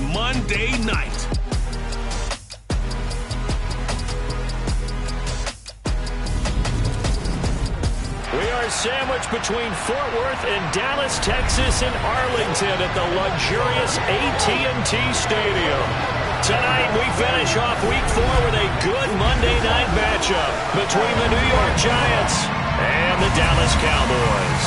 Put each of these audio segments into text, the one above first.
on Monday night. We are sandwiched between Fort Worth and Dallas, Texas, and Arlington at the luxurious AT&T Stadium. Tonight, we finish off Week 4 with a good Monday night matchup between the New York Giants and the Dallas Cowboys.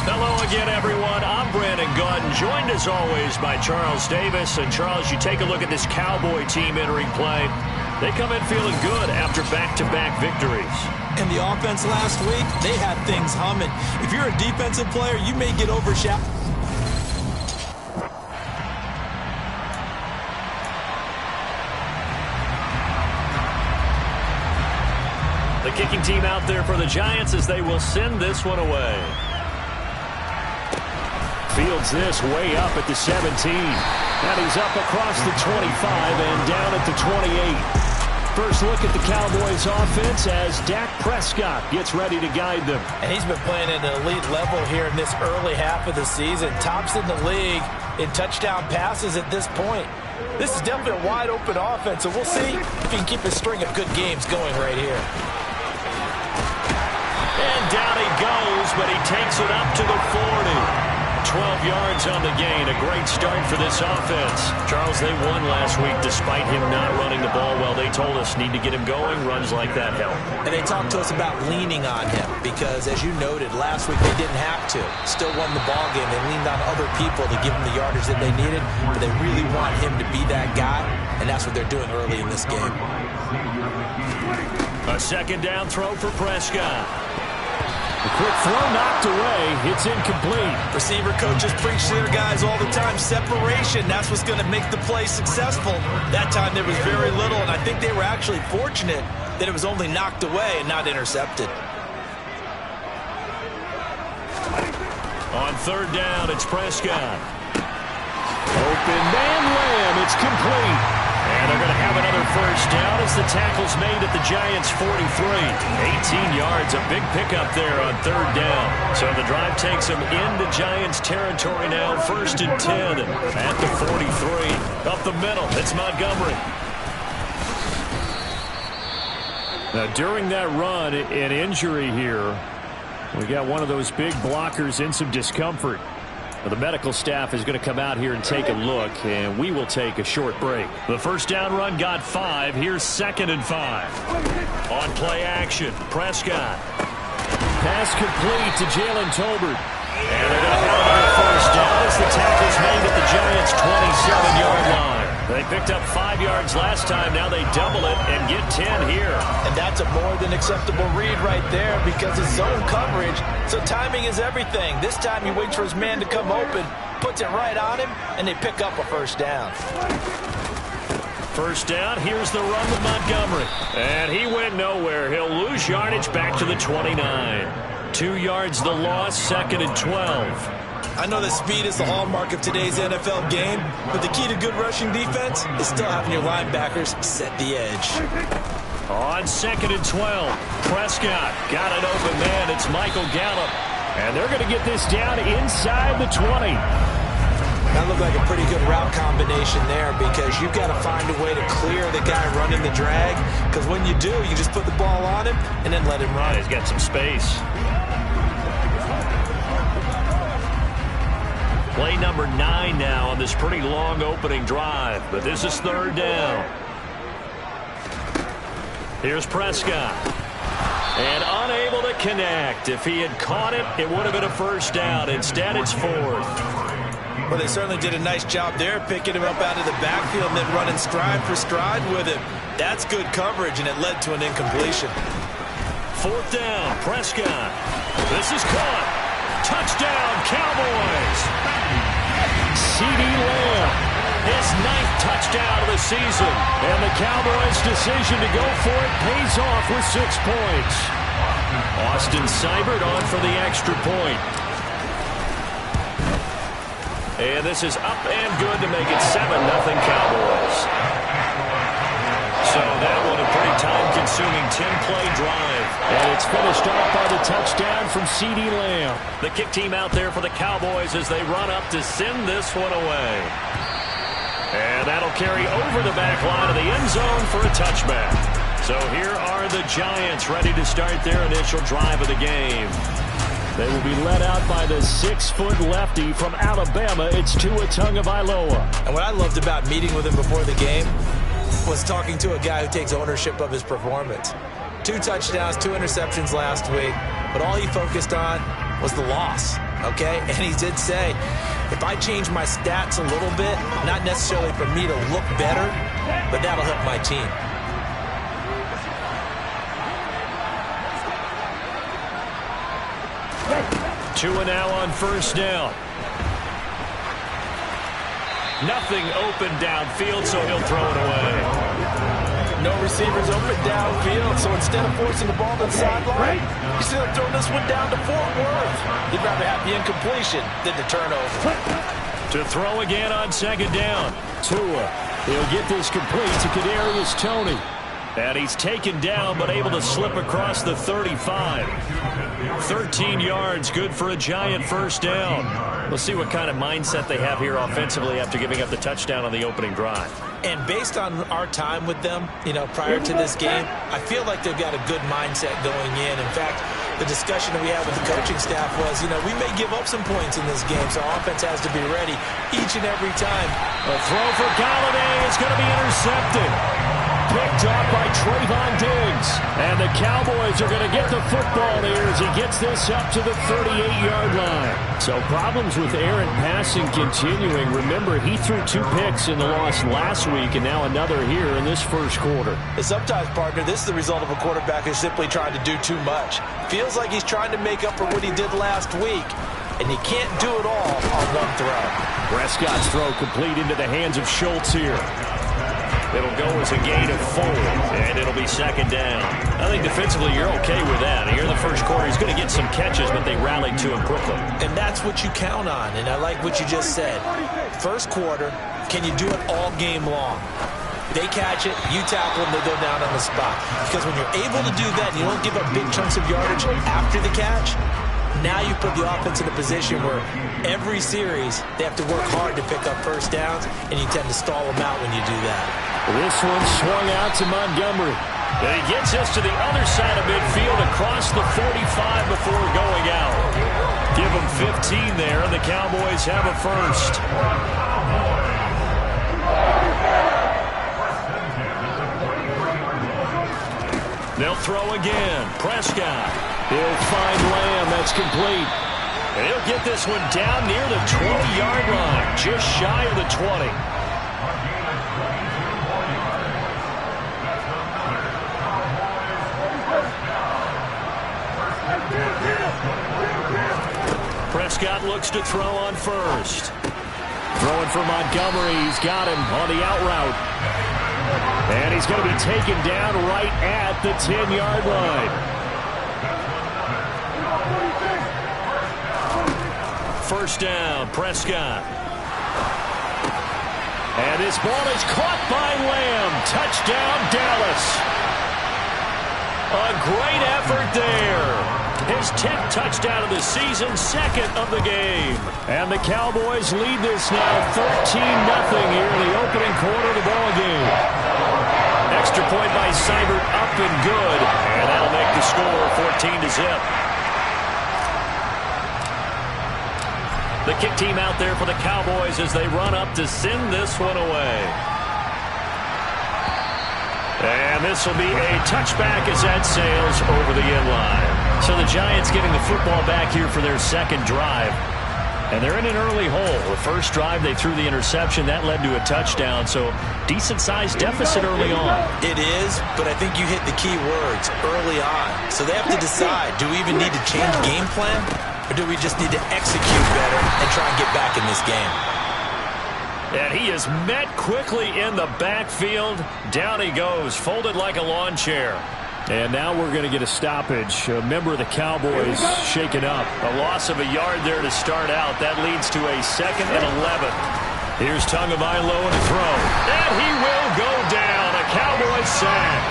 Hello again, everyone. I'm Brandon Gaudin, joined as always by Charles Davis. And Charles, you take a look at this Cowboy team entering play. They come in feeling good after back-to-back victories. And the offense last week, they had things humming. If you're a defensive player, you may get overshadowed. The kicking team out there for the Giants as they will send this one away. Fields this way up at the 17. And he's up across the 25 and down at the 28. First look at the Cowboys offense as Dak Prescott gets ready to guide them. And he's been playing at an elite level here in this early half of the season. Tops in the league in touchdown passes at this point. This is definitely a wide open offense, so we'll see if he can keep a string of good games going right here. And down he goes, but he takes it up to the 40. 12 yards on the gain. A great start for this offense. Charles, they won last week despite him not running the ball well. They told us need to get him going. Runs like that help. And they talked to us about leaning on him because, as you noted, last week they didn't have to. Still won the ball game. They leaned on other people to give them the yardage that they needed, but they really want him to be that guy, and that's what they're doing early in this game. A second down throw for Prescott. A quick throw knocked away. It's incomplete. Receiver coaches preach to their guys all the time. Separation, that's what's going to make the play successful. That time there was very little, and I think they were actually fortunate that it was only knocked away and not intercepted. On third down, it's Prescott. Open man Lamb. It's complete. And they're going to have another first down as the tackle's made at the Giants' 43. 18 yards, a big pickup there on third down. So the drive takes them into Giants territory now, 1st and 10 at the 43. Up the middle, it's Montgomery. Now, during that run, an injury here. We got one of those big blockers in some discomfort. The medical staff is going to come out here and take a look, and we will take a short break. The first down run got 5. Here's 2nd and 5. On play action, Prescott. Pass complete to Jalen Tolbert. And they're going to have another first down as the tackle's made at the Giants' 27-yard line. They picked up 5 yards last time. Now they double it and get 10 here. And that's a more than acceptable read right there because it's zone coverage. So timing is everything. This time he waits for his man to come open, puts it right on him, and they pick up a first down. First down, here's the run with Montgomery. And he went nowhere. He'll lose yardage back to the 29. 2 yards the loss, 2nd and 12. I know that speed is the hallmark of today's NFL game, but the key to good rushing defense is still having your linebackers set the edge. On 2nd and 12, Prescott got an open man. It's Michael Gallup. And they're going to get this down inside the 20. That looked like a pretty good route combination there because you've got to find a way to clear the guy running the drag, because when you do, you just put the ball on him and then let him run. He's got some space. Play number 9 now on this pretty long opening drive, but this is third down. Here's Prescott. And unable to connect. If he had caught it, it would have been a first down. Instead, it's 4th. Well, they certainly did a nice job there, picking him up out of the backfield and then running stride for stride with him. That's good coverage, and it led to an incompletion. 4th down, Prescott. This is caught. Touchdown, Cowboys. CeeDee Lamb, his 9th touchdown of the season. And the Cowboys' decision to go for it pays off with 6 points. Austin Seibert on for the extra point. And this is up and good to make it 7-0 Cowboys. So that one pretty time-consuming 10-play drive. And it's finished off by the touchdown from CeeDee Lamb. The kick team out there for the Cowboys as they run up to send this one away. And that'll carry over the back line of the end zone for a touchback. So here are the Giants ready to start their initial drive of the game. They will be led out by the 6-foot lefty from Alabama. It's Tua Tagovailoa. And what I loved about meeting with him before the game was talking to a guy who takes ownership of his performance. 2 touchdowns, 2 interceptions last week, but all he focused on was the loss, okay? And he did say, if I change my stats a little bit, not necessarily for me to look better, but that'll help my team. Tua now on first down. Nothing open downfield, so he'll throw it away. No receivers open downfield, so instead of forcing the ball to the sideline, he's going to throw this one down to Fort Worth. He'd rather have the incompletion than the turnover. To throw again on second down. Tua, he'll get this complete to Kadarius Toney. And he's taken down, but able to slip across the 35. 13 yards, good for a Giant first down. We'll see what kind of mindset they have here offensively after giving up the touchdown on the opening drive. And based on our time with them, prior to this game, I feel like they've got a good mindset going in. In fact, the discussion that we had with the coaching staff was, we may give up some points in this game, so our offense has to be ready each and every time. A throw for Golladay is going to be intercepted. Picked off by Trayvon Diggs. And the Cowboys are going to get the football here as he gets this up to the 38-yard line. So problems with Aaron passing continuing. Remember, he threw 2 picks in the loss last week and now another here in this first quarter. Sometimes, partner, this is the result of a quarterback who's simply trying to do too much. Feels like he's trying to make up for what he did last week. And you can't do it all on one throw. Prescott's throw complete into the hands of Schultz here. It'll go as a gain of 4, and it'll be second down. I think defensively you're okay with that. Here in the first quarter, he's going to get some catches, but they rallied to him quickly. And that's what you count on, and I like what you just said. First quarter, can you do it all game long? They catch it, you tackle them, they go down on the spot. Because when you're able to do that and you don't give up big chunks of yardage after the catch, now you put the offense in a position where every series they have to work hard to pick up first downs, and you tend to stall them out when you do that. This one swung out to Montgomery. And he gets us to the other side of midfield across the 45 before going out. Give him 15 there, and the Cowboys have a first. They'll throw again. Prescott. He'll find Lamb. That's complete. And he'll get this one down near the 20-yard line, just shy of the 20. Prescott looks to throw on first. Throwing for Montgomery. He's got him on the out route. And he's going to be taken down right at the 10-yard line. First down, Prescott. And this ball is caught by Lamb. Touchdown, Dallas. A great effort there. His 10th touchdown of the season, second of the game. And the Cowboys lead this now 13-0 here in the opening quarter of the ball game. Extra point by Seibert, up and good. And that'll make the score 14-0. The kick team out there for the Cowboys as they run up to send this one away. And this will be a touchback as that sails over the end line. So the Giants getting the football back here for their second drive. And they're in an early hole. The first drive, they threw the interception. That led to a touchdown. So decent-sized deficit early on. It is, but I think you hit the key words early on. So they have to decide, do we even need to change game plan? Or do we just need to execute better and try and get back in this game? And he is met quickly in the backfield. Down he goes, folded like a lawn chair. And now we're going to get a stoppage. A member of the Cowboys shaken up. A loss of a yard there to start out. That leads to a 2nd and 11. Here's Tagovailoa to throw. And he will go down. A Cowboys sack.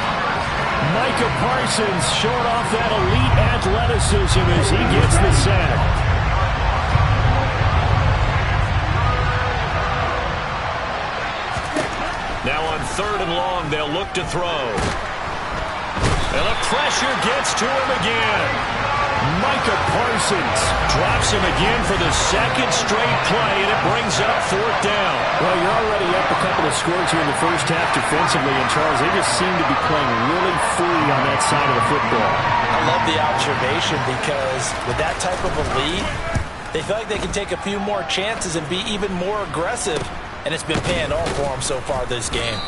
Micah Parsons showing off that elite athleticism as he gets the sack. Now on 3rd and long, they'll look to throw. And the pressure gets to him again. Micah Parsons drops him again for the 2nd straight play, and it brings up 4th down. Well, you're already up a couple of scores here in the first half defensively, and Charles, they just seem to be playing really free on that side of the football. I love the observation because with that type of a lead, they feel like they can take a few more chances and be even more aggressive, and it's been paying off for them so far this game.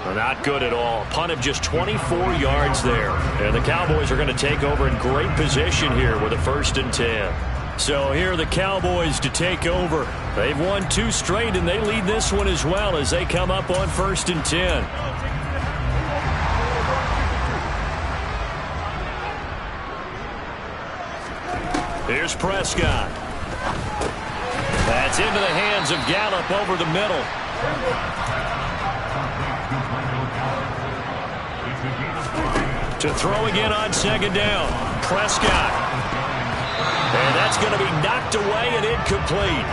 Not good at all. Punt of just 24 yards there. And the Cowboys are going to take over in great position here with a 1st and 10. So here are the Cowboys to take over. They've won 2 straight, and they lead this one as well as they come up on 1st and 10. Here's Prescott. That's into the hands of Gallup over the middle. To throw again on 2nd down. Prescott. And that's going to be knocked away and incomplete.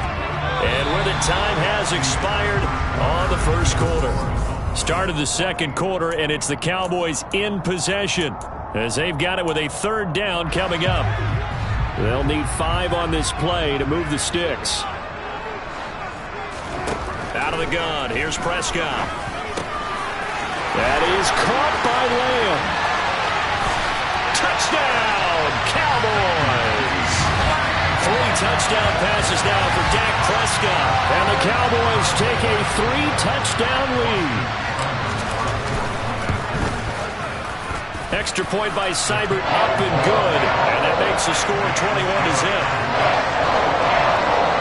And where the time has expired on the 1st quarter. Start of the 2nd quarter, and it's the Cowboys in possession as they've got it with a 3rd down coming up. They'll need 5 on this play to move the sticks. Out of the gun. Here's Prescott. That is caught by Lamb. Touchdown, Cowboys! 3 touchdown passes now for Dak Prescott. And the Cowboys take a 3-touchdown lead. Extra point by Seibert up and good. And that makes the score 21-0.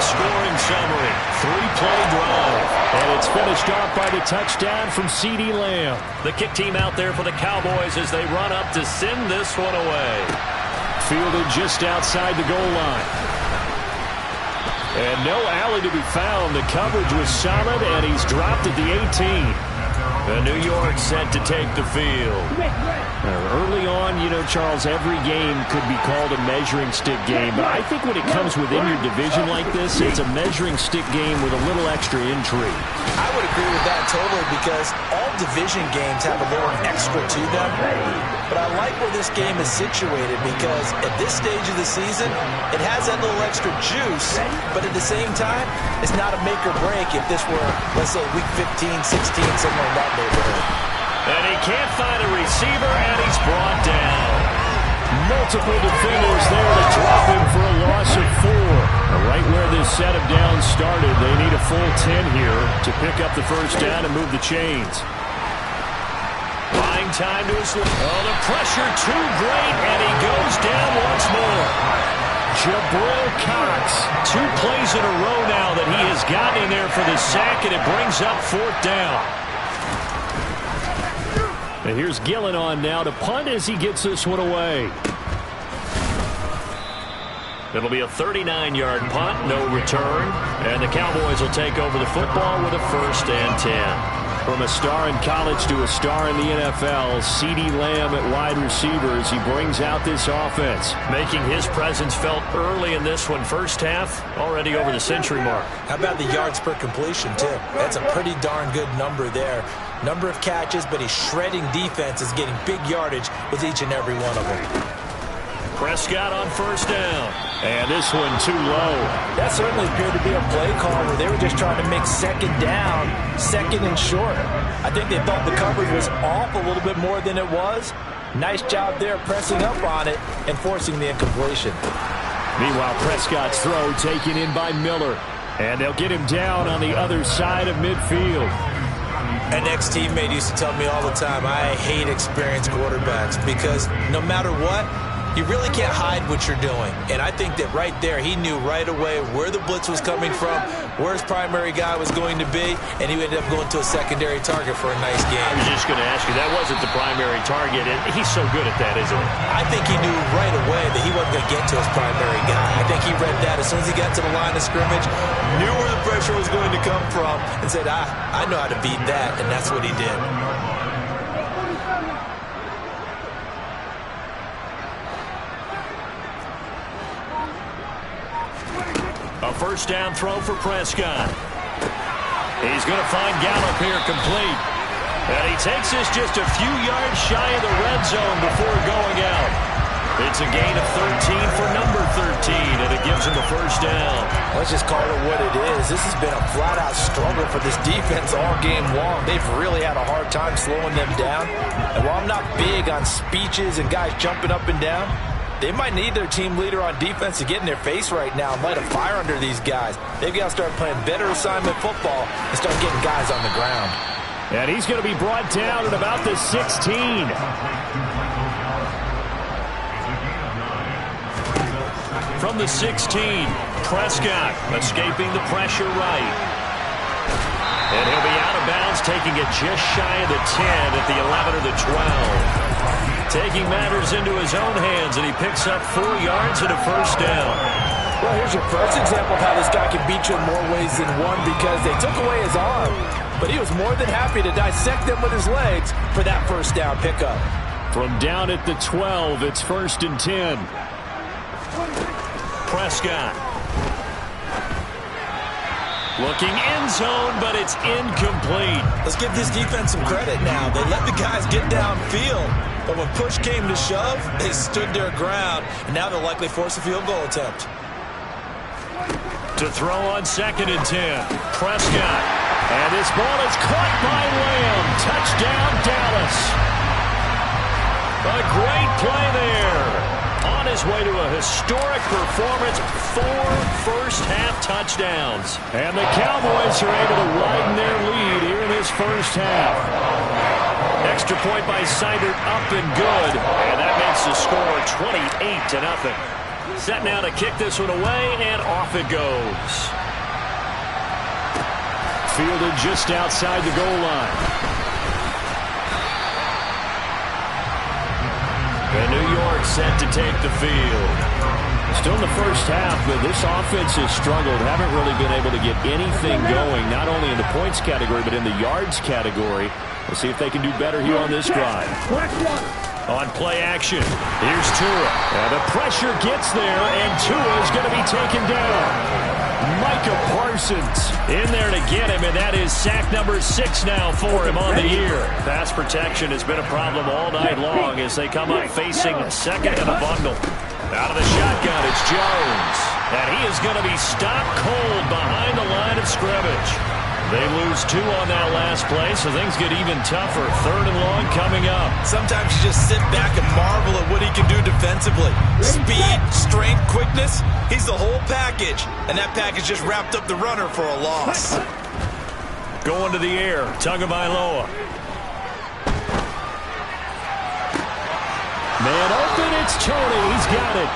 Scoring summary, 3-play drive. And it's finished off by the touchdown from CeeDee Lamb. The kick team out there for the Cowboys as they run up to send this one away. Fielded just outside the goal line. And no alley to be found. The coverage was solid, and he's dropped at the 18. The New York set to take the field. Early on, you know, Charles, every game could be called a measuring stick game. But I think when it comes within your division like this, it's a measuring stick game with a little extra intrigue. I would agree with that totally because all division games have a little extra to them. But I like where this game is situated because at this stage of the season, it has that little extra juice. But at the same time, it's not a make or break if this were, let's say, week 15, 16, somewhere in that neighborhood. And he can't find a receiver, and he's brought down. Multiple defenders there to drop him for a loss of 4. Right where this set of downs started, they need a full 10 here to pick up the 1st down and move the chains. Buying time to his left. Oh, the pressure too great, and he goes down once more. Jabril Cox. 2 plays in a row now that he has gotten in there for the sack, and it brings up 4th down. And here's Gillen on now to punt as he gets this one away. It'll be a 39-yard punt, no return. And the Cowboys will take over the football with a 1st and 10. From a star in college to a star in the NFL, CeeDee Lamb at wide receiver as he brings out this offense. Making his presence felt early in this one. First half, already over the century mark. How about the yards per completion, too? That's a pretty darn good number there. Number of catches, but he's shredding defenses, getting big yardage with each and every one of them. Prescott on 1st down. And this one too low. That certainly appeared to be a play call where they were just trying to make 2nd down, 2nd and short. I think they thought the coverage was off a little bit more than it was. Nice job there pressing up on it and forcing the incompletion. Meanwhile, Prescott's throw taken in by Miller. And they'll get him down on the other side of midfield. An ex-teammate used to tell me all the time, I hate experienced quarterbacks because no matter what, you really can't hide what you're doing. And I think that right there, he knew right away where the blitz was coming from, where his primary guy was going to be, and he ended up going to a secondary target for a nice game. I was just going to ask you, that wasn't the primary target, and he's so good at that, isn't he? I think he knew right away that he wasn't going to get to his primary guy. I think he read that as soon as he got to the line of scrimmage, knew where the pressure was going to come from, and said, I know how to beat that, and that's what he did. first down throw for Prescott. He's going to find Gallup here complete. And he takes this just a few yards shy of the red zone before going out. It's a gain of 13 for number 13, and it gives him the first down. Let's just call it what it is. This has been a flat-out struggle for this defense all game long. They've really had a hard time slowing them down. And while I'm not big on speeches and guys jumping up and down, they might need their team leader on defense to get in their face right now and light a fire under these guys. They've got to start playing better assignment football and start getting guys on the ground. And he's going to be brought down at about the 16. From the 16, Prescott escaping the pressure right. And he'll be out of bounds, taking it just shy of the 10 at the 11 or the 12. Taking matters into his own hands, and he picks up 4 yards and a first down. Well, here's your first example of how this guy can beat you in more ways than one, because they took away his arm, but he was more than happy to dissect them with his legs for that first down pickup. From down at the 12, it's 1st and 10. Prescott. Looking end zone, but it's incomplete. Let's give this defense some credit now. They let the guys get downfield, but when push came to shove, they stood their ground, and now they'll likely force a field goal attempt. To throw on 2nd and 10. Prescott. And this ball is caught by Lamb. Touchdown, Dallas. A great play there. On his way to a historic performance, 4 first-half touchdowns. And the Cowboys are able to widen their lead here in this first half. Extra point by Seibert, up and good. And that makes the score 28-0. Set now to kick this one away, and off it goes. Fielded just outside the goal line. And New York set to take the field. Still in the first half, but this offense has struggled. Haven't really been able to get anything going, not only in the points category, but in the yards category. We'll see if they can do better here on this drive. On play action, here's Tua. And the pressure gets there, and Tua is going to be taken down. Micah Parsons in there to get him, and that is sack number 6 now for him on the year. Pass protection has been a problem all night long as they come up facing a second and a bundle. Out of the shotgun, it's Jones. And he is going to be stopped cold behind the line of scrimmage. They lose 2 on that last play, so things get even tougher. 3rd and long coming up. Sometimes you just sit back and marvel at what he can do defensively. Speed, strength, quickness, he's the whole package. And that package just wrapped up the runner for a loss. Going to the air, Tagovailoa. Man open, it's Tony. He's got it.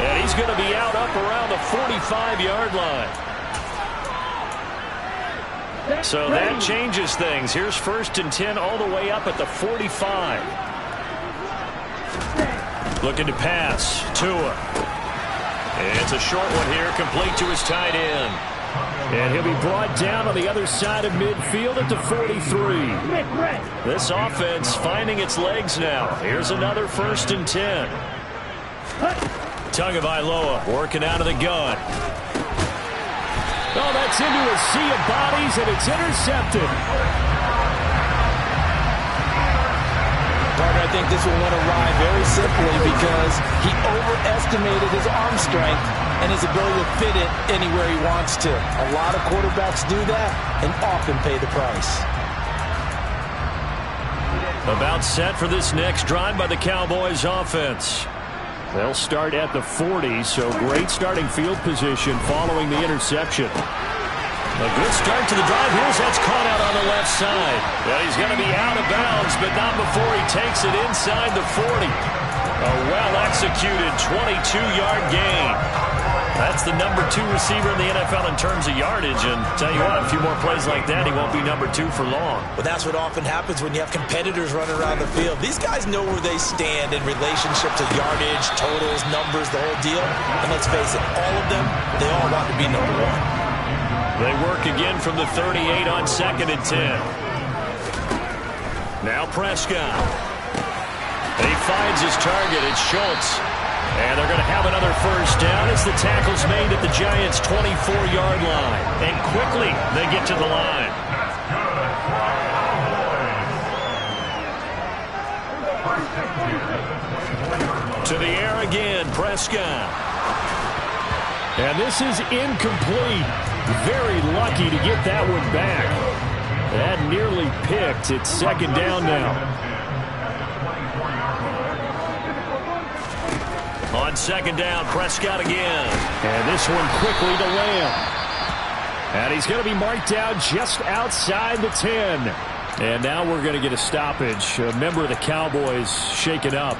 And he's going to be out up around the 45-yard line. So that changes things. Here's 1st and 10 all the way up at the 45. Looking to pass. Tua. It's a short one here, complete to his tight end. And he'll be brought down on the other side of midfield at the 43. This offense finding its legs now. Here's another 1st and 10. Tagovailoa working out of the gun. Oh, that's into a sea of bodies, and it's intercepted. Partner, I think this will win a ride very simply because he overestimated his arm strength and his ability to fit it anywhere he wants to. A lot of quarterbacks do that and often pay the price. About set for this next drive by the Cowboys offense. They'll start at the 40, so great starting field position following the interception. A good start to the drive. Here's that's caught out on the left side. Well, he's going to be out of bounds, but not before he takes it inside the 40. A well-executed 22-yard gain. That's the number 2 receiver in the NFL in terms of yardage. And tell you what, a few more plays like that, he won't be number 2 for long. But that's what often happens when you have competitors running around the field. These guys know where they stand in relationship to yardage, totals, numbers, the whole deal. And let's face it, all of them, they all want to be number 1. They work again from the 38 on 2nd and 10. Now Prescott. And he finds his target. It's Schultz. And they're going to have another first down as the tackle's made at the Giants' 24-yard line. And quickly they get to the line. To the air again, Prescott. And this is incomplete. Very lucky to get that one back. That nearly picked. It's second down now. On second down, Prescott again. And this one quickly to Lamb. And he's going to be marked down just outside the 10. And now we're going to get a stoppage. A member of the Cowboys shaken up.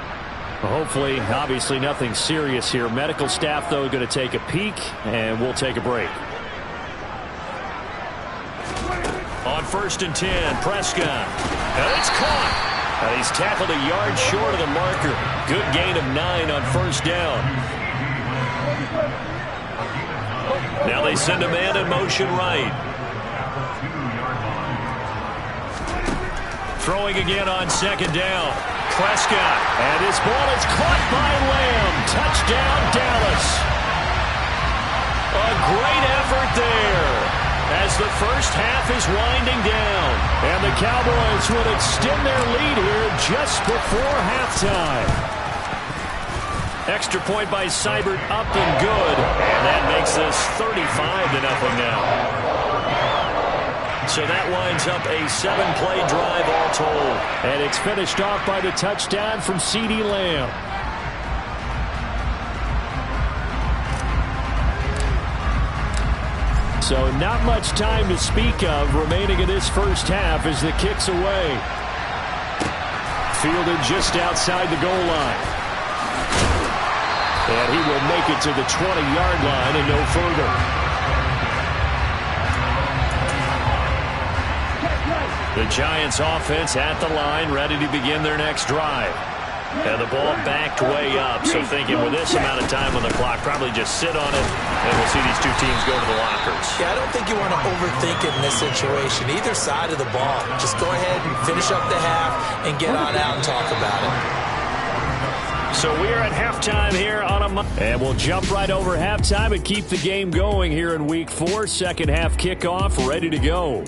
Hopefully, obviously nothing serious here. Medical staff, though, going to take a peek, and we'll take a break. On 1st and 10, Prescott. And it's caught. And he's tackled a yard short of the marker. Good gain of 9 on first down. Now they send a man in motion right. Throwing again on second down. Prescott. And his ball is caught by Lamb. Touchdown, Dallas. A great effort there as the first half is winding down. And the Cowboys will extend their lead here just before halftime. Extra point by Seibert up and good. And that makes this 35-0 now. So that winds up a 7-play drive all told. And it's finished off by the touchdown from CeeDee Lamb. So not much time to speak of remaining in this first half as the kick's away. Fielded just outside the goal line. And he will make it to the 20-yard line and no further. The Giants offense at the line, ready to begin their next drive. And the ball backed way up, so thinking with this amount of time on the clock, probably just sit on it, and we'll see these two teams go to the lockers. Yeah, I don't think you want to overthink it in this situation. Either side of the ball. Just go ahead and finish up the half and get on out and talk about it. So we're at halftime here on a Monday. And we'll jump right over halftime and keep the game going here in Week 4. Second half kickoff, ready to go.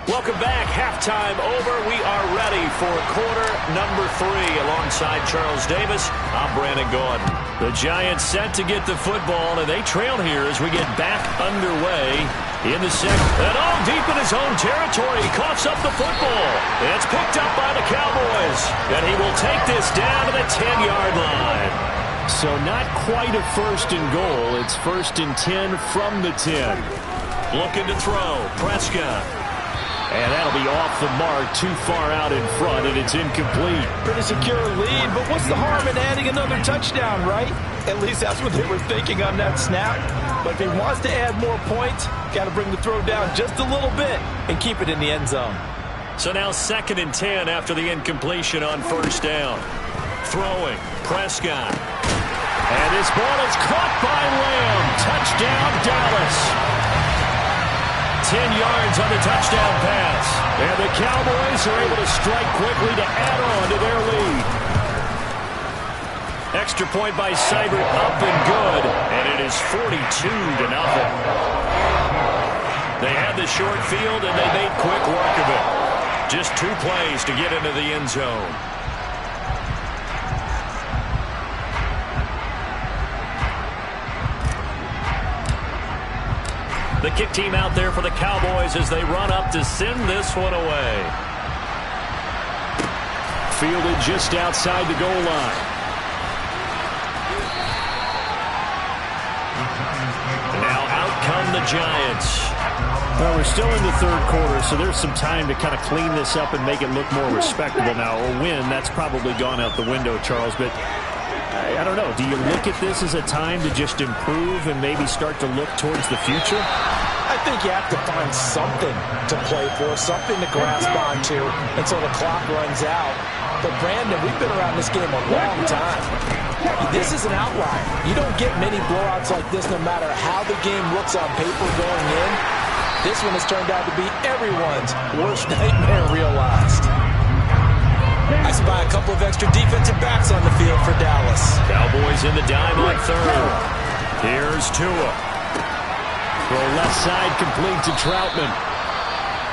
Welcome back. Halftime over. We are ready for quarter number 3. Alongside Charles Davis, I'm Brandon Gordon. The Giants set to get the football, and they trail here as we get back underway in the second. And all deep in his own territory. He coughs up the football. And it's picked up by the Cowboys. And he will take this down to the 10-yard line. So not quite a first and goal. It's 1st and 10 from the 10. Looking to throw. Prescott. And that'll be off the mark, too far out in front, and it's incomplete. Pretty secure lead, but what's the harm in adding another touchdown, right? At least that's what they were thinking on that snap. But if he wants to add more points, got to bring the throw down just a little bit and keep it in the end zone. So now 2nd and 10 after the incompletion on first down. Throwing, Prescott. And this ball is caught by Lamb. Touchdown, Dallas. 10 yards on the touchdown pass. And the Cowboys are able to strike quickly to add on to their lead. Extra point by Seibert up and good. And it is 42-0. They had the short field and they made quick work of it. Just 2 plays to get into the end zone. The kick team out there for the Cowboys as they run up to send this one away. Fielded just outside the goal line. Now out come the Giants. Well, we're still in the third quarter, so there's some time to kind of clean this up and make it look more respectable now. A win, that's probably gone out the window, Charles, but I don't know. Do you look at this as a time to just improve and maybe start to look towards the future? I think you have to find something to play for, something to grasp onto until the clock runs out. But, Brandon, we've been around this game a long time. This is an outlier. You don't get many blowouts like this no matter how the game looks on paper going in. This one has turned out to be everyone's worst nightmare realized. I spy a couple of extra defensive backs on the field for Dallas. Cowboys in the dime on third. Here's Tua. Throw left side complete to Troutman.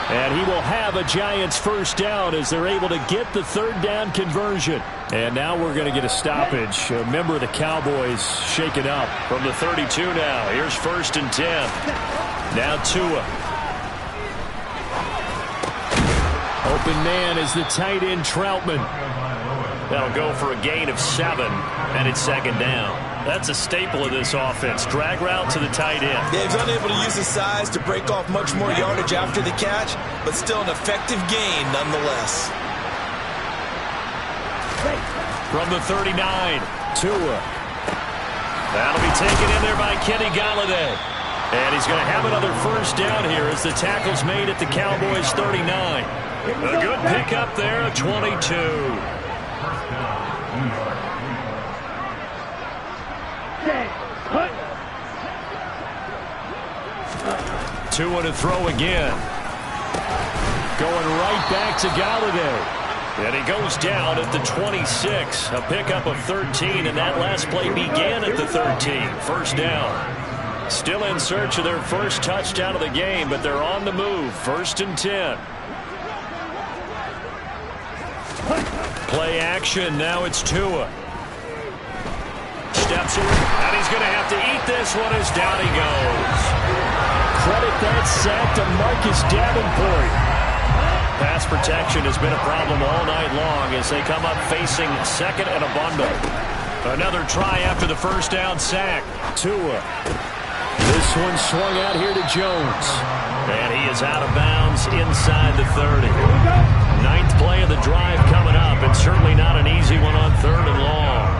And he will have a Giants first down as they're able to get the third down conversion. And now we're going to get a stoppage. A member of the Cowboys shaken up from the 32 now. Here's 1st and 10. Now Tua. Open man is the tight end Troutman. That'll go for a gain of 7, and it's 2nd down. That's a staple of this offense. Drag route to the tight end. Yeah, he was unable to use his size to break off much more yardage after the catch, but still an effective gain nonetheless. From the 39, Tua. That'll be taken in there by Kenny Golladay. And he's going to have another first down here as the tackle's made at the Cowboys 39. A good pickup there, 22. Tua to throw again. Going right back to Golladay. And he goes down at the 26. A pickup of 13, and that last play began at the 13. First down. Still in search of their first touchdown of the game, but they're on the move. 1st and 10. Play action. Now it's Tua. Steps away, and he's going to have to eat this one as down he goes. Credit that sack to Marcus Davenport. Pass protection has been a problem all night long as they come up facing 2nd and a bundle. Another try after the first down sack. Tua. This one swung out here to Jones. And he is out of bounds inside the 30. 9th play of the drive coming up, and certainly not an easy one on 3rd and long.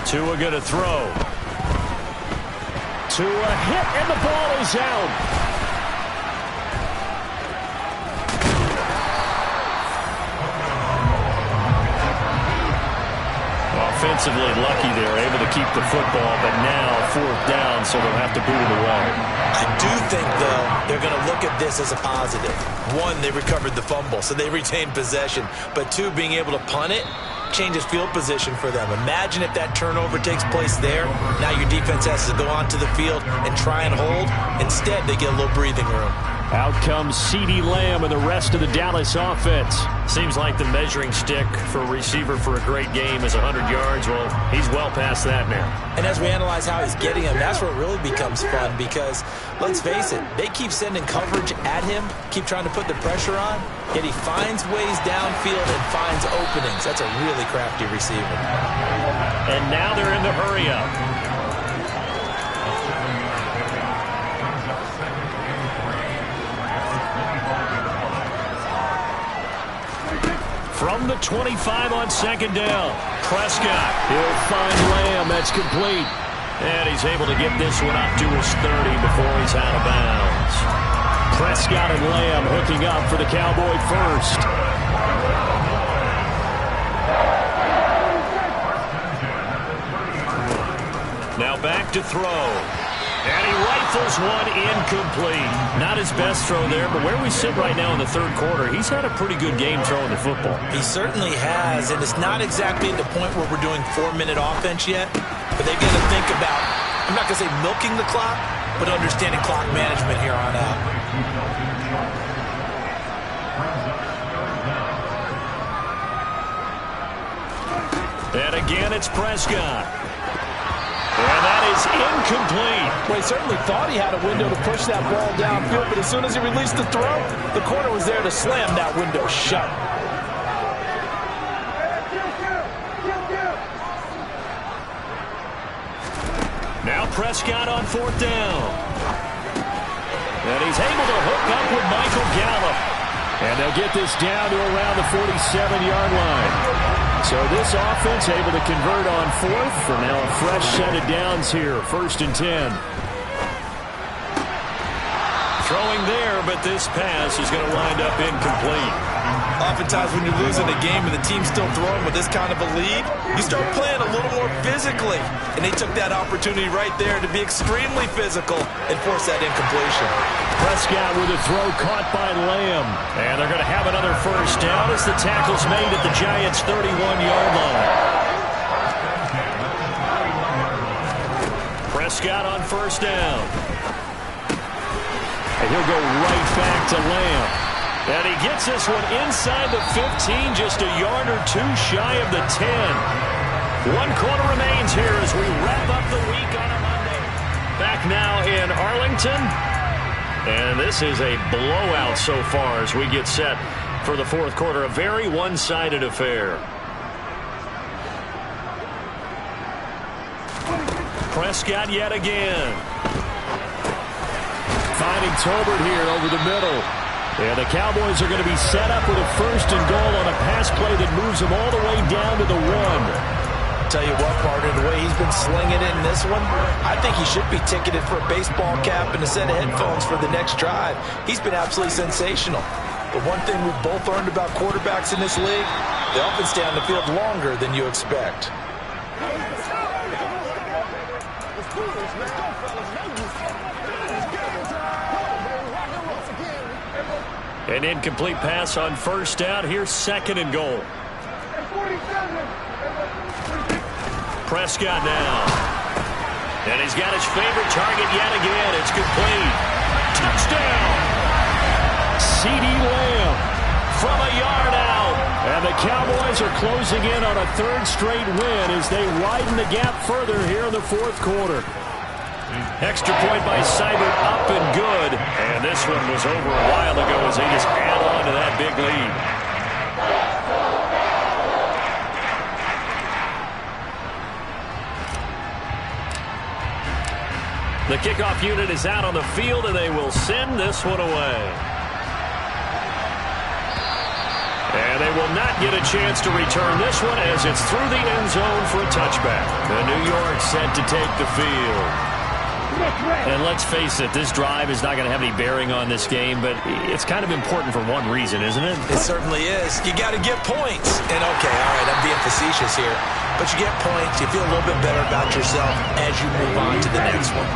Tua going to throw. Tua hit, and the ball is out. Offensively lucky they're able to keep the football, but now 4th down, so they'll have to boot it away. I do think, though, they're going to look at this as a positive. 1, they recovered the fumble, so they retained possession. But 2, being able to punt it changes field position for them. Imagine if that turnover takes place there. Now your defense has to go onto the field and try and hold. Instead, they get a little breathing room. Out comes CeeDee Lamb and the rest of the Dallas offense. Seems like the measuring stick for a receiver for a great game is 100 yards. Well, he's well past that now. And as we analyze how he's getting him, that's where it really becomes fun because, let's face it, they keep sending coverage at him, keep trying to put the pressure on, yet he finds ways downfield and finds openings. That's a really crafty receiver. And now they're in the hurry-up. From the 25 on 2nd down. Prescott. He'll find Lamb. That's complete. And he's able to get this one up to his 30 before he's out of bounds. Prescott and Lamb hooking up for the Cowboy first. Now back to throw. And he rifles one incomplete. Not his best throw there, but where we sit right now in the 3rd quarter, he's had a pretty good game throwing the football. He certainly has, and it's not exactly at the point where we're doing 4-minute offense yet, but they've got to think about, I'm not going to say milking the clock, but understanding clock management here on out. And again, it's Prescott. And that is incomplete. Well, he certainly thought he had a window to push that ball downfield, but as soon as he released the throw, the corner was there to slam that window shut. Now Prescott on 4th down. And he's able to hook up with Michael Gallup. And they'll get this down to around the 47-yard line. So this offense able to convert on 4th for now a fresh set of downs here. 1st and 10. Throwing there, but this pass is going to wind up incomplete. Oftentimes when you're losing a game and the team's still throwing with this kind of a lead, you start playing a little more physically. And they took that opportunity right there to be extremely physical and force that incompletion. Prescott with a throw caught by Lamb. And they're going to have another first down as the tackle's made at the Giants' 31-yard line. Prescott on first down. And he'll go right back to Lamb. And he gets this one inside the 15, just a yard or two shy of the 10. 1 quarter remains here as we wrap up the week on a Monday. Back now in Arlington. And this is a blowout so far as we get set for the fourth quarter. A very one-sided affair. Prescott yet again. Finding Tolbert here over the middle. And the Cowboys are going to be set up with a first and goal on a pass play that moves them all the way down to the 1. Tell you what, partner, the way he's been slinging it in this one, I think he should be ticketed for a baseball cap and a set of headphones for the next drive. He's been absolutely sensational. But one thing we've both learned about quarterbacks in this league, they often stay on the field longer than you expect. An incomplete pass on first down. Here's second and goal. Prescott now. And he's got his favorite target yet again. It's complete. Touchdown! CeeDee Lamb from a yard out. And the Cowboys are closing in on a third straight win as they widen the gap further here in the fourth quarter. Extra point by Seibert, up and good. And this one was over a while ago as they just add on to that big lead. The kickoff unit is out on the field, and they will send this one away. And they will not get a chance to return this one as it's through the end zone for a touchback. The New York set to take the field. And let's face it, this drive is not going to have any bearing on this game, but it's kind of important for one reason, isn't it? It certainly is. You got to get points. And okay, all right, I'm being facetious here, but you get points, you feel a little bit better about yourself as you move on to the next one.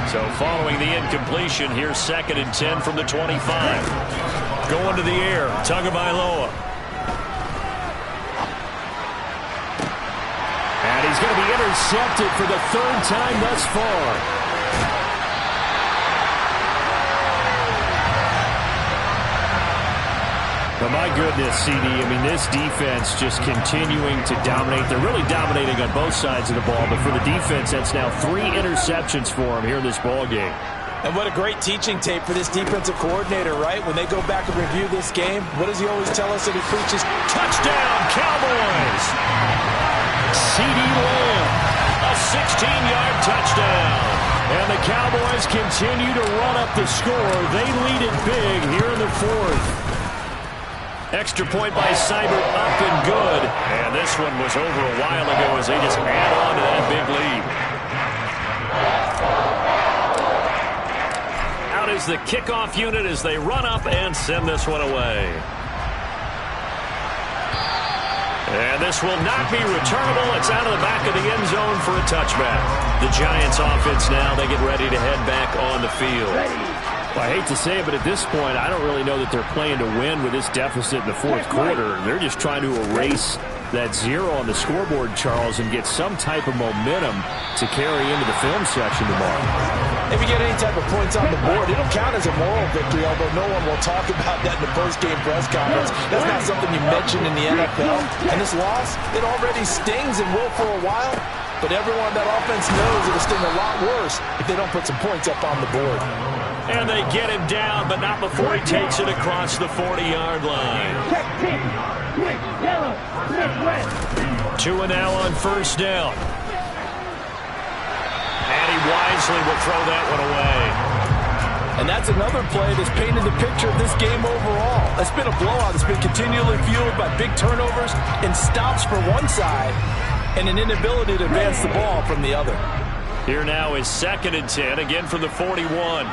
So following the incompletion, here's second and 10 from the 25. Going to the air, Tagovailoa. And he's going to be intercepted for the third time thus far. But my goodness, CD, I mean, this defense just continuing to dominate. They're really dominating on both sides of the ball, but for the defense, that's now 3 interceptions for them here in this ball game. And what a great teaching tape for this defensive coordinator, right? When they go back and review this game, what does he always tell us that he preaches? Touchdown, Cowboys! CeeDee Lamb, a 16-yard touchdown. And the Cowboys continue to run up the score. They lead it big here in the fourth. Extra point by Seibert, up and good. And this one was over a while ago as they just add on to that big lead. Out is the kickoff unit as they run up and send this one away. And this will not be returnable. It's out of the back of the end zone for a touchback. The Giants offense now, they get ready to head back on the field. Well, I hate to say it, but at this point, I don't really know that they're playing to win with this deficit in the fourth quarter. They're just trying to erase that 0 on the scoreboard, Charles, and get some type of momentum to carry into the film section tomorrow. If you get any type of points on the board, it'll count as a moral victory, although no one will talk about that in the post-game press conference. That's not something you mention in the NFL. And this loss, it already stings and will for a while, but everyone on that offense knows it'll sting a lot worse if they don't put some points up on the board. And they get him down, but not before he takes it across the 40-yard line. 2 now on first down. And he wisely will throw that one away. And that's another play that's painted the picture of this game overall. It's been a blowout. It's been continually fueled by big turnovers and stops for one side and an inability to advance the ball from the other. Here now is second and 10, again from the 41.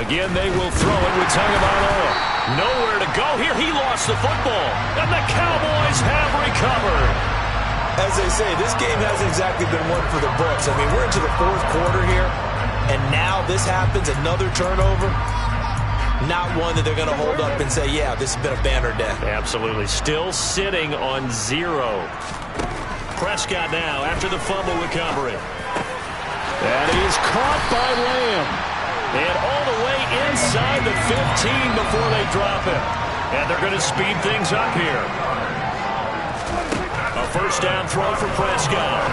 Again, they will throw it with Tagovailoa. Nowhere to go here. He lost the football. And the Cowboys have recovered. As they say, this game hasn't exactly been one for the books. I mean, we're into the fourth quarter here, and now this happens, another turnover. Not one that they're going to hold up and say, yeah, this has been a banner day. Absolutely. Still sitting on 0. Prescott now after the fumble recovery. And he's caught by Lamb. And all the way inside the 15 before they drop him. And they're going to speed things up here. A first down throw for Prescott.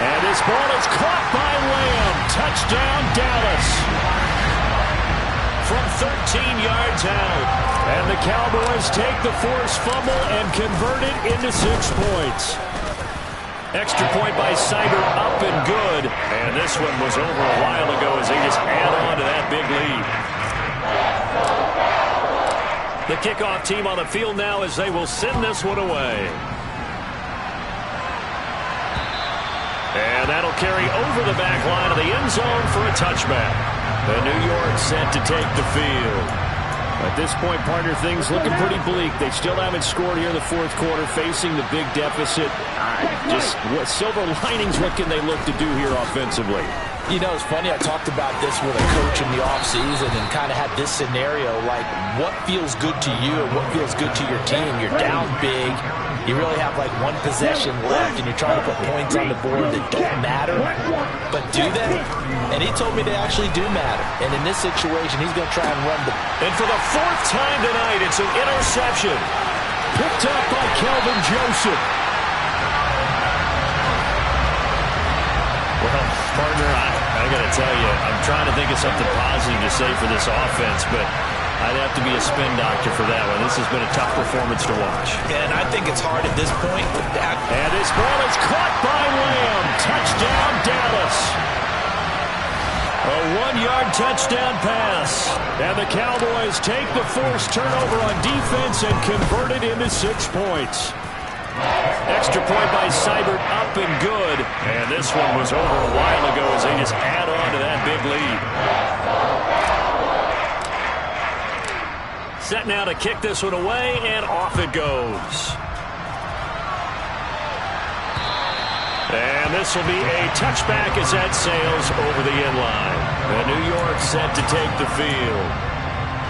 And this ball is caught by Lamb. Touchdown, Dallas. From 13 yards out. And the Cowboys take the forced fumble and convert it into 6 points. Extra point by Seibert, up and good. And this one was over a while ago as they just add on to that big lead. The kickoff team on the field now as they will send this one away. And that'll carry over the back line of the end zone for a touchback. The New York set to take the field. At this point, partner, things looking pretty bleak. They still haven't scored here in the fourth quarter, facing the big deficit. Just what silver linings, what can they look to do here offensively? You know, it's funny, I talked about this with a coach in the offseason and kind of had this scenario, like what feels good to you and what feels good to your team. You're down big. You really have like one possession left, and you're trying to put points on the board that don't matter. But do they? And he told me they actually do matter. And in this situation, he's going to try and run the... And for the 4th time tonight, it's an interception. Picked up by Kelvin Joseph. Well, partner, I got to tell you, I'm trying to think of something positive to say for this offense, but I'd have to be a spin doctor for that one. This has been a tough performance to watch. And I think it's hard at this point. And this ball is caught by Lamb. Touchdown, Dallas. A 1-yard touchdown pass. And the Cowboys take the forced turnover on defense and convert it into 6 points. Extra point by Seibert, up and good. And this one was over a while ago as they just add on to that big lead. Set now to kick this one away, and off it goes. And this will be a touchback as that sails over the end line. And New York set to take the field.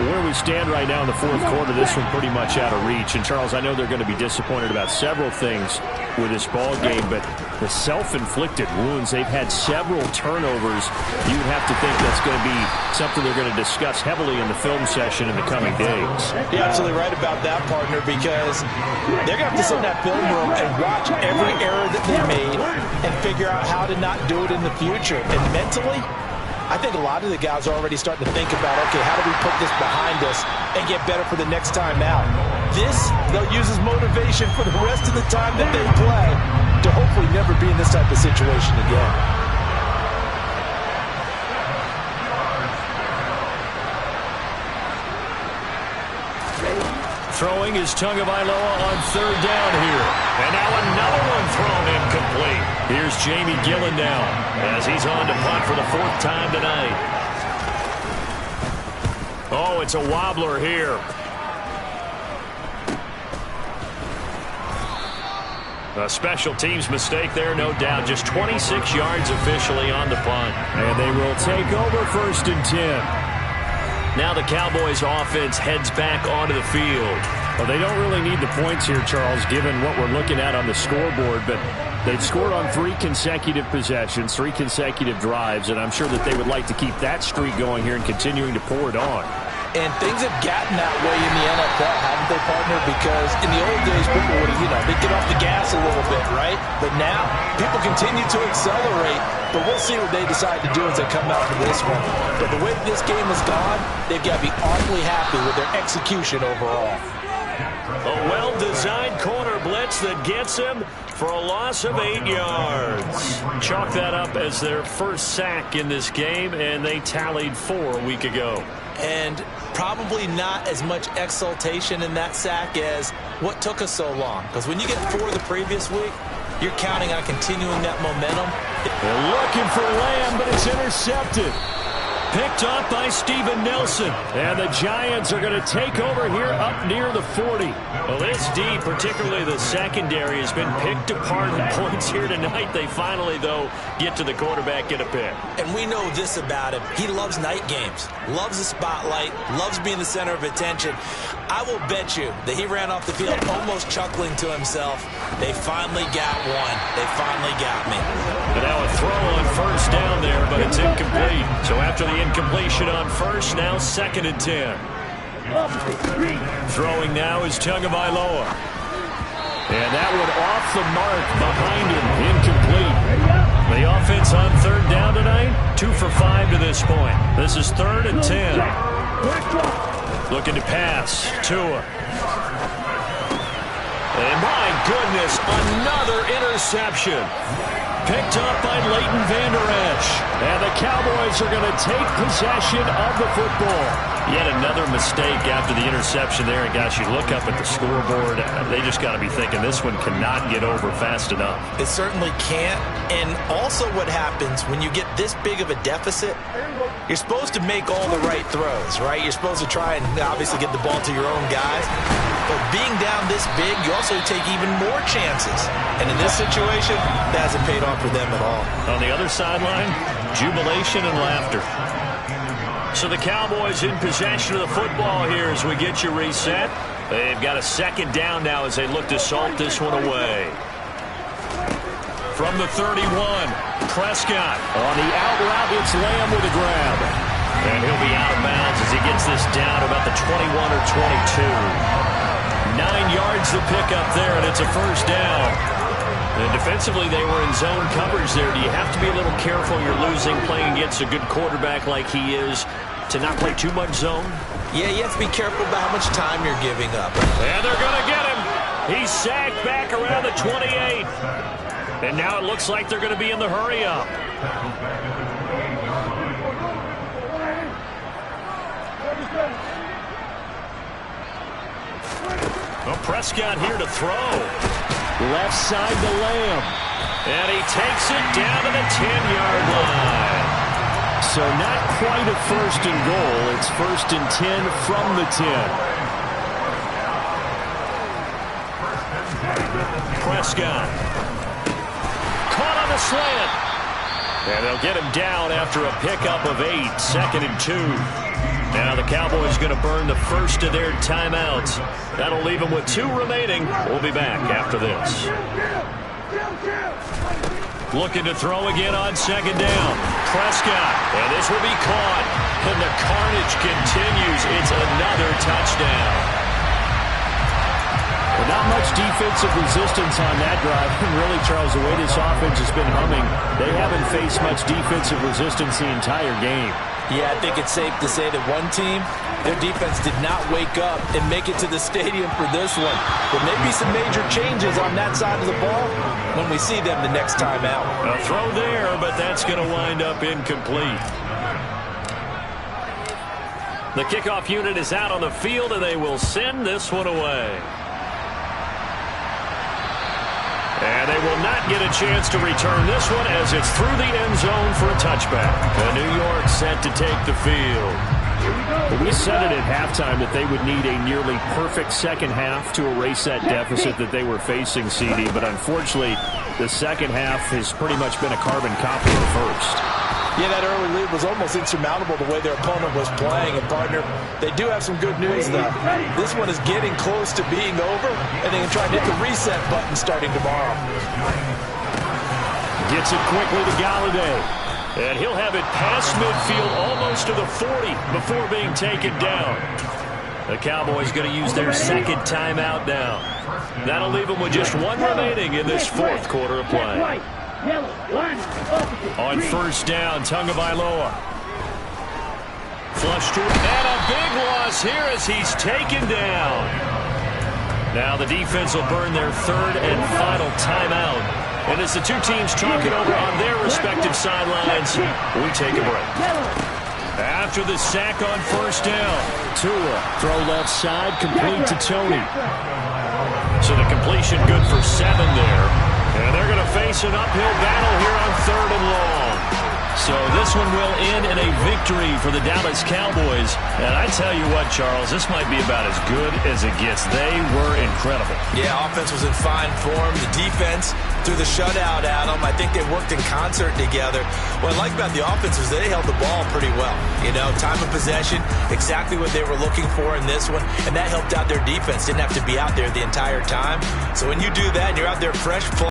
Where we stand right now in the fourth quarter, this one pretty much out of reach. And, Charles, I know they're going to be disappointed about several things with this ball game, but the self-inflicted wounds, they've had several turnovers. You'd have to think that's going to be something they're going to discuss heavily in the film session in the coming days. You're absolutely right about that, partner, because they're going to have to sit in that film room and watch every error that they made and figure out how to not do it in the future. And mentally, I think a lot of the guys are already starting to think about, okay, how do we put this behind us and get better for the next time out? This, they'll use as motivation for the rest of the time that they play to hopefully never be in this type of situation again. Throwing is Tagovailoa on 3rd down here. And now another one thrown incomplete. Here's Jamie Gillen now as he's on to punt for the 4th time tonight. Oh, it's a wobbler here. A special teams mistake there, no doubt. Just 26 yards officially on the punt. And they will take over 1st and 10. Now the Cowboys offense heads back onto the field. Well, they don't really need the points here, Charles, given what we're looking at on the scoreboard, but they've scored on 3 consecutive possessions, 3 consecutive drives, and I'm sure that they would like to keep that streak going here and continuing to pour it on. And things have gotten that way in the NFL, haven't they, partner? Because in the old days, people would, they'd get off the gas a little bit, right? But now, people continue to accelerate. But we'll see what they decide to do as they come out for this one. But the way this game has gone, they've got to be awfully happy with their execution overall. A well-designed corner blitz that gets him for a loss of 8 yards. Chalk that up as their first sack in this game, and they tallied 4 a week ago. And probably not as much exultation in that sack as what took us so long. Because when you get 4 the previous week, you're counting on continuing that momentum. They're looking for Lamb, but it's intercepted. picked off by Steven Nelson. And the Giants are going to take over here up near the 40. Well, this D, particularly the secondary, has been picked apart in points here tonight. They finally, though, get to the quarterback, get a pick. And we know this about him. He loves night games, loves the spotlight, loves being the center of attention. I will bet you that he ran off the field almost chuckling to himself. They finally got one. They finally got me. And now a throw on first down there, but it's incomplete. So after the incompletion on first, now 2nd and 10. Throwing now is Tagovailoa. And that one off the mark behind him, incomplete. The offense on 3rd down tonight, 2 for 5 to this point. This is 3rd and 10. Looking to pass, Tua. And my goodness, another interception. Picked up by Leighton Vander Esch. And the Cowboys are going to take possession of the football. Yet another mistake after the interception there. And gosh, you look up at the scoreboard, they just got to be thinking this one cannot get over fast enough. It certainly can't. And also what happens when you get this big of a deficit, you're supposed to make all the right throws, right? You're supposed to try and obviously get the ball to your own guys. But being down this big, you also take even more chances. And in this situation, that hasn't paid off for them at all. On the other sideline, jubilation and laughter. So the Cowboys in possession of the football here as we get you reset. They've got a 2nd down now as they look to salt this one away. From the 31, Prescott. On the out route, it's Lamb with a grab. And he'll be out of bounds as he gets this down to about the 21 or 22. 9 yards to pick up there, and it's a first down. And defensively, they were in zone coverage there. Do you have to be a little careful? You're losing playing against a good quarterback like he is to not play too much zone? Yeah, you have to be careful about how much time you're giving up. And they're going to get him. He's sacked back around the 28. And now it looks like they're going to be in the hurry-up. Well, Prescott here to throw. Left side to Lamb. And he takes it down to the 10-yard line. So not quite a 1st and goal. It's 1st and 10 from the 10. Prescott. Caught on the slant. And they'll get him down after a pickup of 8. 2nd and 2. Now the Cowboys going to burn the first of their timeouts. That'll leave them with 2 remaining. We'll be back after this. Looking to throw again on 2nd down. Prescott. And this will be caught. And the carnage continues. It's another touchdown. Well, not much defensive resistance on that drive. And really, Charles, the way this offense has been humming, they haven't faced much defensive resistance the entire game. Yeah, I think it's safe to say that one team, their defense did not wake up and make it to the stadium for this one. There may be some major changes on that side of the ball when we see them the next time out. A throw there, but that's going to wind up incomplete. The kickoff unit is out on the field, and they will send this one away. And they will not get a chance to return this one as it's through the end zone for a touchback. And New York set to take the field. We said it at halftime that they would need a nearly perfect second half to erase that deficit that they were facing, CD. But unfortunately, the second half has pretty much been a carbon copy of the first. Yeah, that early lead was almost insurmountable the way their opponent was playing. And, partner, they do have some good news, though. This one is getting close to being over, and they can try and hit the reset button starting tomorrow. Gets it quickly to Galladay. And he'll have it past midfield almost to the 40 before being taken down. The Cowboys going to use their 2nd timeout now. That'll leave them with just 1 remaining in this 4th quarter of play. On first down, Tagovailoa. Flush to and a big loss here as he's taken down. Now the defense will burn their 3rd and final timeout. And as the 2 teams talk it over on their respective sidelines, we take a break. After the sack on first down, Tua, throw left side, complete to Tony. So the completion good for 7 there. And they're going to face an uphill battle here on 3rd and long. So this one will end in a victory for the Dallas Cowboys. And I tell you what, Charles, this might be about as good as it gets. They were incredible. Yeah, offense was in fine form. The defense through the shutout, Adam, I think they worked in concert together. What I like about the offense is they held the ball pretty well. You know, time of possession, exactly what they were looking for in this one, and that helped out their defense. Didn't have to be out there the entire time. So when you do that and you're out there fresh,